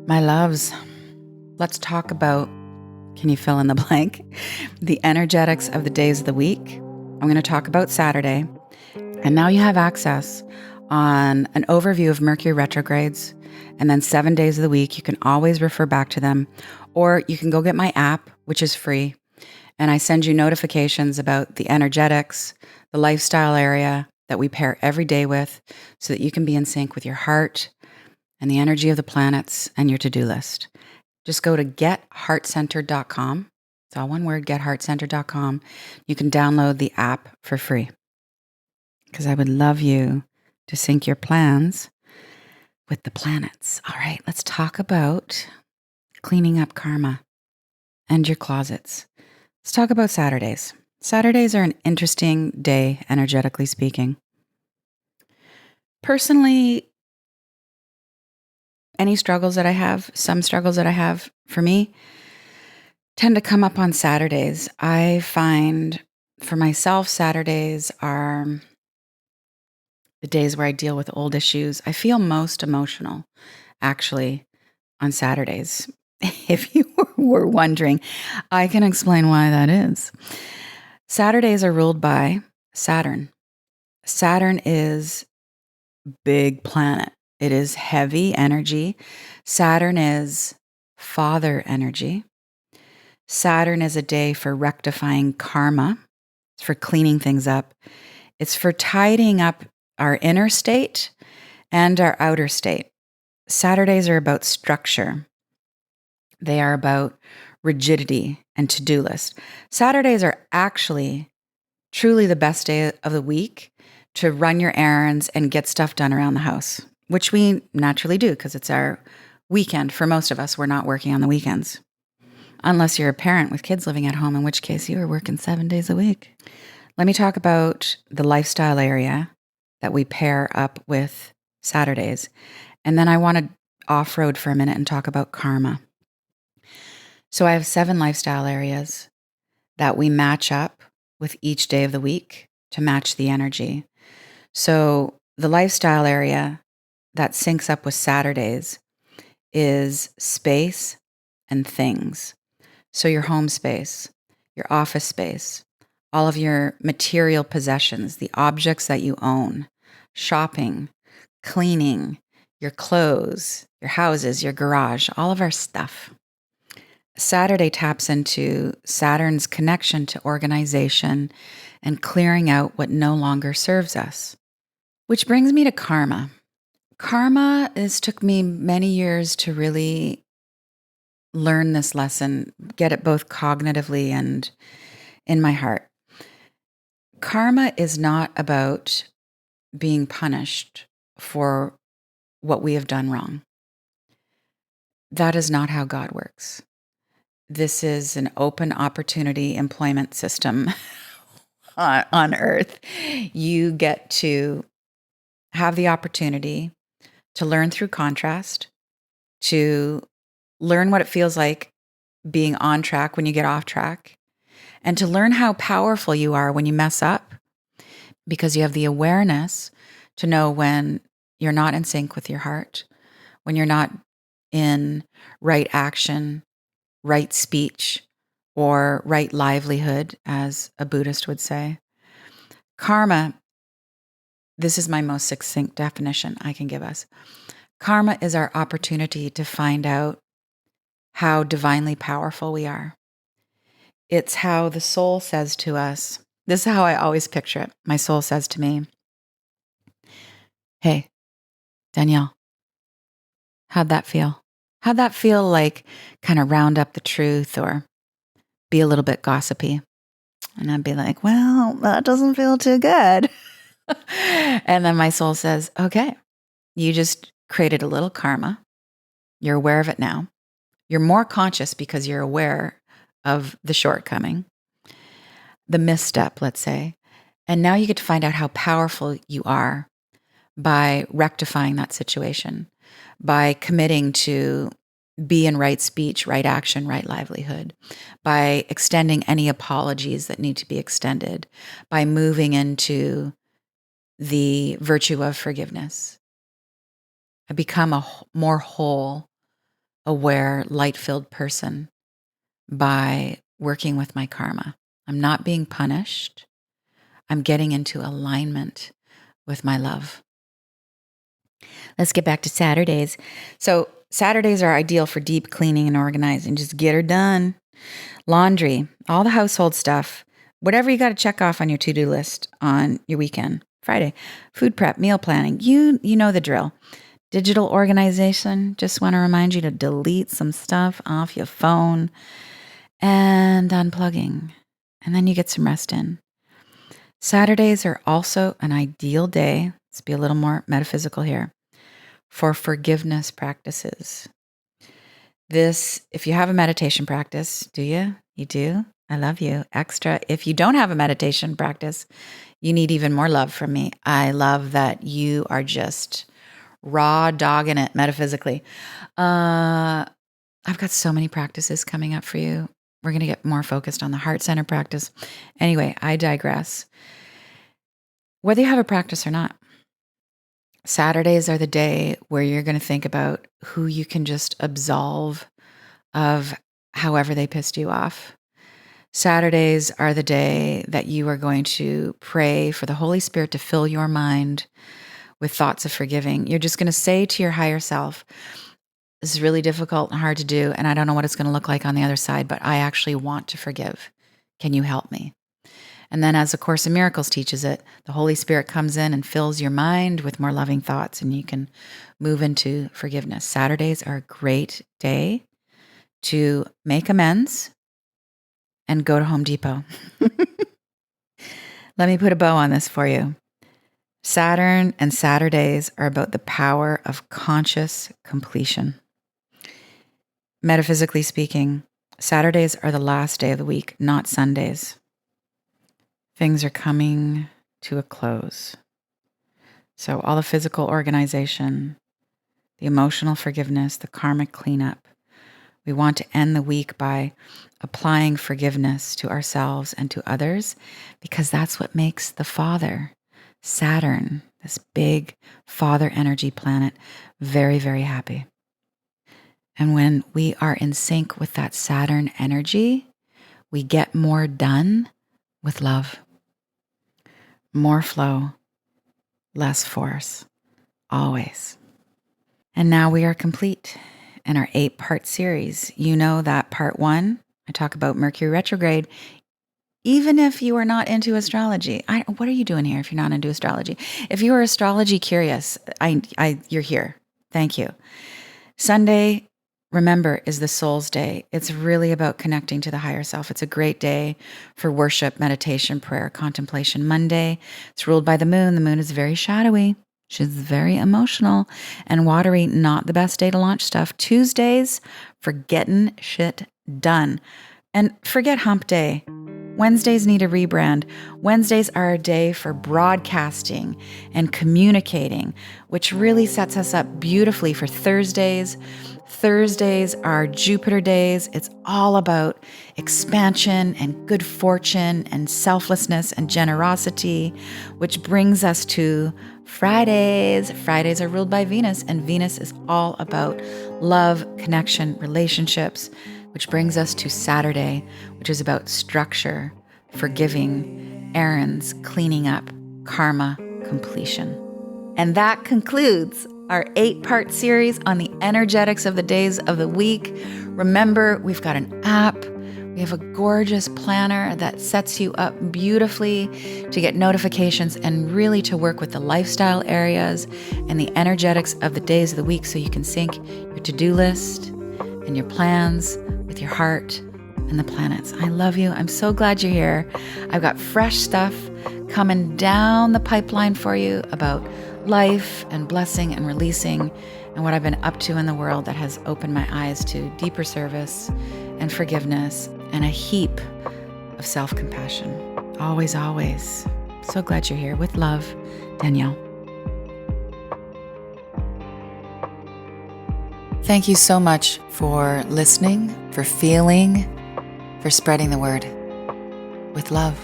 My loves, let's talk about, can you fill in the blank? The energetics of the days of the week. I'm going to talk about Saturday. And now you have access on an overview of Mercury retrogrades and then 7 days of the week. You can always refer back to them, or you can go get my app, which is free. And I send you notifications about the energetics, the lifestyle area that we pair every day with so that you can be in sync with your heart and the energy of the planets and your to-do list. Just go to getheartcenter.com. It's all one word, getheartcenter.com. You can download the app for free because I would love you to sync your plans with the planets. All right, let's talk about cleaning up karma and your closets. Let's talk about Saturdays. Saturdays are an interesting day, energetically speaking. Personally, any struggles that I have, some struggles that I have for me, tend to come up on Saturdays. I find for myself, Saturdays are the days where I deal with old issues. I feel most emotional, actually, on Saturdays. If you were wondering, I can explain why that is. Saturdays are ruled by Saturn. Saturn is big planet. It is heavy energy. Saturn is father energy. Saturn is a day for rectifying karma. It's for cleaning things up. It's for tidying up our inner state and our outer state. Saturdays are about structure. They are about rigidity and to-do list. Saturdays are actually truly the best day of the week to run your errands and get stuff done around the house, which we naturally do because it's our weekend. For most of us, we're not working on the weekends. Unless you're a parent with kids living at home, in which case you are working 7 days a week. Let me talk about the lifestyle area that we pair up with Saturdays. And then I want to off-road for a minute and talk about karma. So I have 7 lifestyle areas that we match up with each day of the week to match the energy. So the lifestyle area that syncs up with Saturdays is space and things. So your home space, your office space, all of your material possessions, the objects that you own, shopping, cleaning, your clothes, your houses, your garage, all of our stuff. Saturday taps into Saturn's connection to organization and clearing out what no longer serves us. Which brings me to karma. Karma took me many years to really learn this lesson, get it both cognitively and in my heart. Karma is not about being punished for what we have done wrong. That is not how God works. This is an open opportunity employment system on earth. You get to have the opportunity to learn through contrast, to learn what it feels like being on track when you get off track, and to learn how powerful you are when you mess up, because you have the awareness to know when you're not in sync with your heart, when you're not in right action, right speech, or right livelihood, as a Buddhist would say. Karma, this is my most succinct definition I can give us. Karma is our opportunity to find out how divinely powerful we are. It's how the soul says to us, this is how I always picture it. My soul says to me, "Hey, Danielle, how'd that feel? How'd that feel like kind of round up the truth or be a little bit gossipy?" And I'd be like, "Well, that doesn't feel too good." And then my soul says, "Okay, you just created a little karma. You're aware of it now. You're more conscious because you're aware of the shortcoming, the misstep, let's say. And now you get to find out how powerful you are by rectifying that situation, by committing to be in right speech, right action, right livelihood, by extending any apologies that need to be extended, by moving into the virtue of forgiveness. I become a more whole aware, light-filled person by working with my karma. I'm not being punished. I'm getting into alignment with my love. Let's get back to Saturdays. So Saturdays are ideal for deep cleaning and organizing. Just get her done. Laundry, all the household stuff, whatever you got to check off on your to-do list on your weekend. Friday, food prep, meal planning. You know the drill. Digital organization, just want to remind you to delete some stuff off your phone and unplugging. And then you get some rest in. Saturdays are also an ideal day, let's be a little more metaphysical here, for forgiveness practices. If you have a meditation practice, do you? You do? I love you. Extra. If you don't have a meditation practice, you need even more love from me. I love that you are just raw dogging it metaphysically. I've got so many practices coming up for you. We're going to get more focused on the heart center practice. Anyway, I digress. Whether you have a practice or not, Saturdays are the day where you're going to think about who you can just absolve of however they pissed you off. Saturdays are the day that you are going to pray for the Holy Spirit to fill your mind with thoughts of forgiving. You're just going to say to your higher self, this is really difficult and hard to do, and I don't know what it's going to look like on the other side, but I actually want to forgive. Can you help me? And then as A Course in Miracles teaches it, the Holy Spirit comes in and fills your mind with more loving thoughts, and you can move into forgiveness. Saturdays are a great day to make amends and go to Home Depot. Let me put a bow on this for you. Saturn and Saturdays are about the power of conscious completion. Metaphysically speaking, Saturdays are the last day of the week, not Sundays. Things are coming to a close. So all the physical organization, the emotional forgiveness, the karmic cleanup. We want to end the week by applying forgiveness to ourselves and to others, because that's what makes the Father, Saturn, this big Father energy planet, very, very happy. And when we are in sync with that Saturn energy, we get more done with love. More flow, less force, always. And now we are complete in our 8-part series. You know that part 1, I talk about Mercury Retrograde. Even if you are not into astrology, what are you doing here if you're not into astrology? If you are astrology curious, you're here. Thank you. Sunday, remember, is the soul's day. It's really about connecting to the higher self. It's a great day for worship, meditation, prayer, contemplation. Monday, it's ruled by the moon. The moon is very shadowy. She's very emotional and watery. Not the best day to launch stuff. Tuesdays, for getting shit done. And forget hump day. Wednesdays need a rebrand. Wednesdays are a day for broadcasting and communicating, which really sets us up beautifully for Thursdays. Thursdays are Jupiter days. It's all about expansion and good fortune and selflessness and generosity, which brings us to Fridays. Fridays are ruled by Venus, and Venus is all about love, connection, relationships, which brings us to Saturday, which is about structure, forgiving, errands, cleaning up, karma, completion. And that concludes our 8-part series on the energetics of the days of the week. Remember, we've got an app. We have a gorgeous planner that sets you up beautifully to get notifications and really to work with the lifestyle areas and the energetics of the days of the week, so you can sync your to-do list and your plans with your heart and the planets. I love you. I'm so glad you're here. I've got fresh stuff coming down the pipeline for you about life and blessing and releasing, and what I've been up to in the world that has opened my eyes to deeper service and forgiveness and a heap of self-compassion. Always, always. So glad you're here. With love, Danielle. Thank you so much for listening, for feeling, for spreading the word. With love.